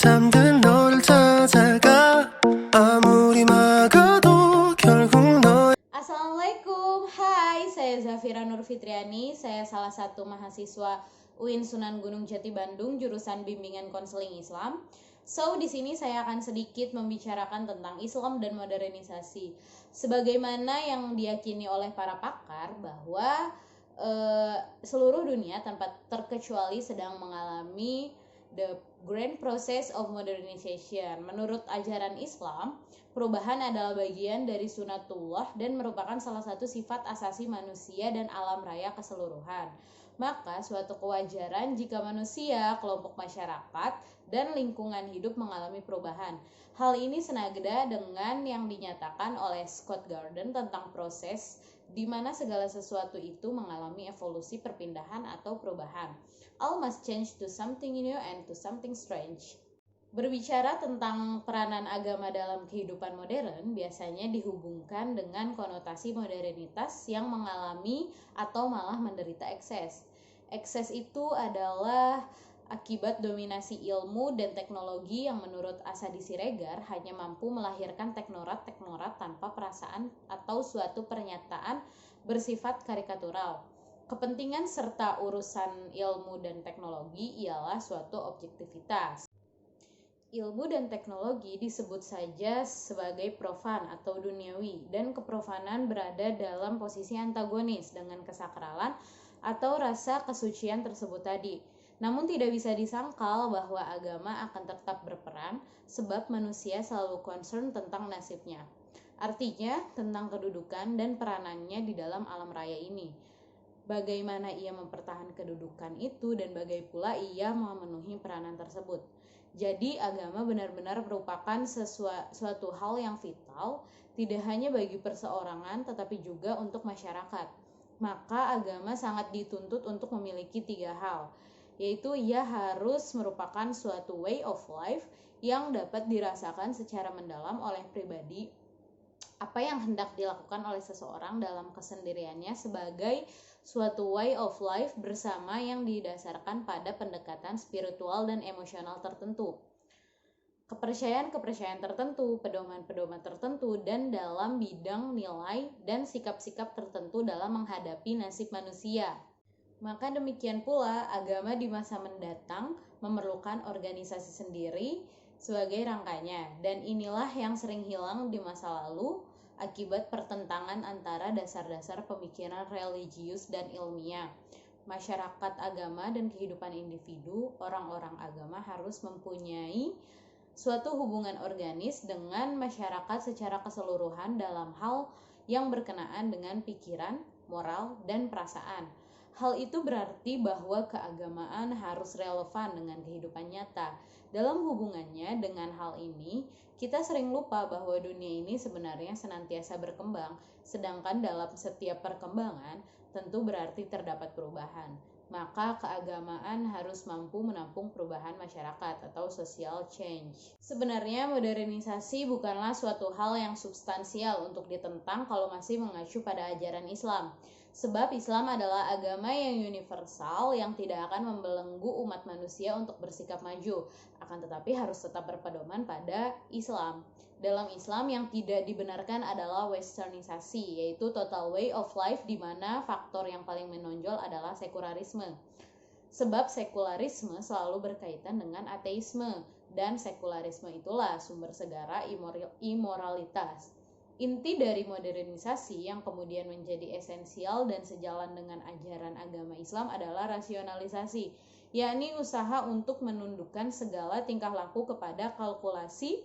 잠든 너를 찾아가 아무리 막아도 결국 너. Assalamualaikum, hai, saya Zafira Nur Fitriani, saya salah satu mahasiswa UIN Sunan Gunung Jati Bandung, jurusan Bimbingan Konseling Islam. So, di sini saya akan sedikit membicarakan tentang Islam dan modernisasi. Sebagaimana yang diyakini oleh para pakar bahwa seluruh dunia tanpa terkecuali sedang mengalami the grand process of modernization. Menurut ajaran Islam, perubahan adalah bagian dari sunatullah dan merupakan salah satu sifat asasi manusia dan alam raya keseluruhan. Maka suatu kewajaran jika manusia, kelompok masyarakat, dan lingkungan hidup mengalami perubahan. Hal ini senada dengan yang dinyatakan oleh Scott Gardner tentang proses di mana segala sesuatu itu mengalami evolusi perpindahan atau perubahan. All must change to something new and to something strange. Berbicara tentang peranan agama dalam kehidupan modern biasanya dihubungkan dengan konotasi modernitas yang mengalami atau malah menderita ekses. Ekses itu adalah akibat dominasi ilmu dan teknologi yang menurut Asadi Siregar hanya mampu melahirkan teknorat-teknorat tanpa perasaan atau suatu pernyataan bersifat karikatural. Kepentingan serta urusan ilmu dan teknologi ialah suatu objektivitas. Ilmu dan teknologi disebut saja sebagai profan atau duniawi, dan keprofanan berada dalam posisi antagonis dengan kesakralan atau rasa kesucian tersebut tadi. Namun tidak bisa disangkal bahwa agama akan tetap berperan sebab manusia selalu concern tentang nasibnya. Artinya tentang kedudukan dan peranannya di dalam alam raya ini. Bagaimana ia mempertahankan kedudukan itu dan bagaimana pula ia memenuhi peranan tersebut. Jadi agama benar-benar merupakan suatu hal yang vital, tidak hanya bagi perseorangan tetapi juga untuk masyarakat. Maka agama sangat dituntut untuk memiliki 3 hal, yaitu ia harus merupakan suatu way of life yang dapat dirasakan secara mendalam oleh pribadi, apa yang hendak dilakukan oleh seseorang dalam kesendiriannya sebagai suatu way of life bersama yang didasarkan pada pendekatan spiritual dan emosional tertentu, kepercayaan-kepercayaan tertentu, pedoman-pedoman tertentu, dan dalam bidang nilai dan sikap-sikap tertentu dalam menghadapi nasib manusia. Maka demikian pula agama di masa mendatang memerlukan organisasi sendiri sebagai rangkanya, dan inilah yang sering hilang di masa lalu akibat pertentangan antara dasar-dasar pemikiran religius dan ilmiah. Masyarakat agama dan kehidupan individu, orang-orang agama harus mempunyai suatu hubungan organis dengan masyarakat secara keseluruhan dalam hal yang berkenaan dengan pikiran, moral, dan perasaan. Hal itu berarti bahwa keagamaan harus relevan dengan kehidupan nyata. Dalam hubungannya dengan hal ini, kita sering lupa bahwa dunia ini sebenarnya senantiasa berkembang, sedangkan dalam setiap perkembangan tentu berarti terdapat perubahan. Maka keagamaan harus mampu menampung perubahan masyarakat atau social change. Sebenarnya modernisasi bukanlah suatu hal yang substansial untuk ditentang kalau masih mengacu pada ajaran Islam. Sebab Islam adalah agama yang universal yang tidak akan membelenggu umat manusia untuk bersikap maju, akan tetapi harus tetap berpedoman pada Islam. Dalam Islam yang tidak dibenarkan adalah westernisasi, yaitu total way of life di mana faktor yang paling menonjol adalah sekularisme. Sebab sekularisme selalu berkaitan dengan ateisme, dan sekularisme itulah sumber segala imoralitas. Inti dari modernisasi yang kemudian menjadi esensial dan sejalan dengan ajaran agama Islam adalah rasionalisasi, yakni usaha untuk menundukkan segala tingkah laku kepada kalkulasi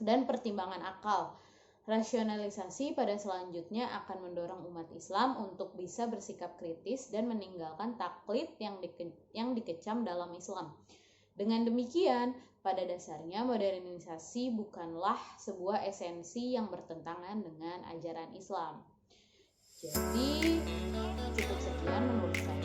dan pertimbangan akal. Rasionalisasi pada selanjutnya akan mendorong umat Islam untuk bisa bersikap kritis dan meninggalkan taklid yang dikecam dalam Islam. Dengan demikian, pada dasarnya modernisasi bukanlah sebuah esensi yang bertentangan dengan ajaran Islam. Jadi, cukup sekian menurut saya.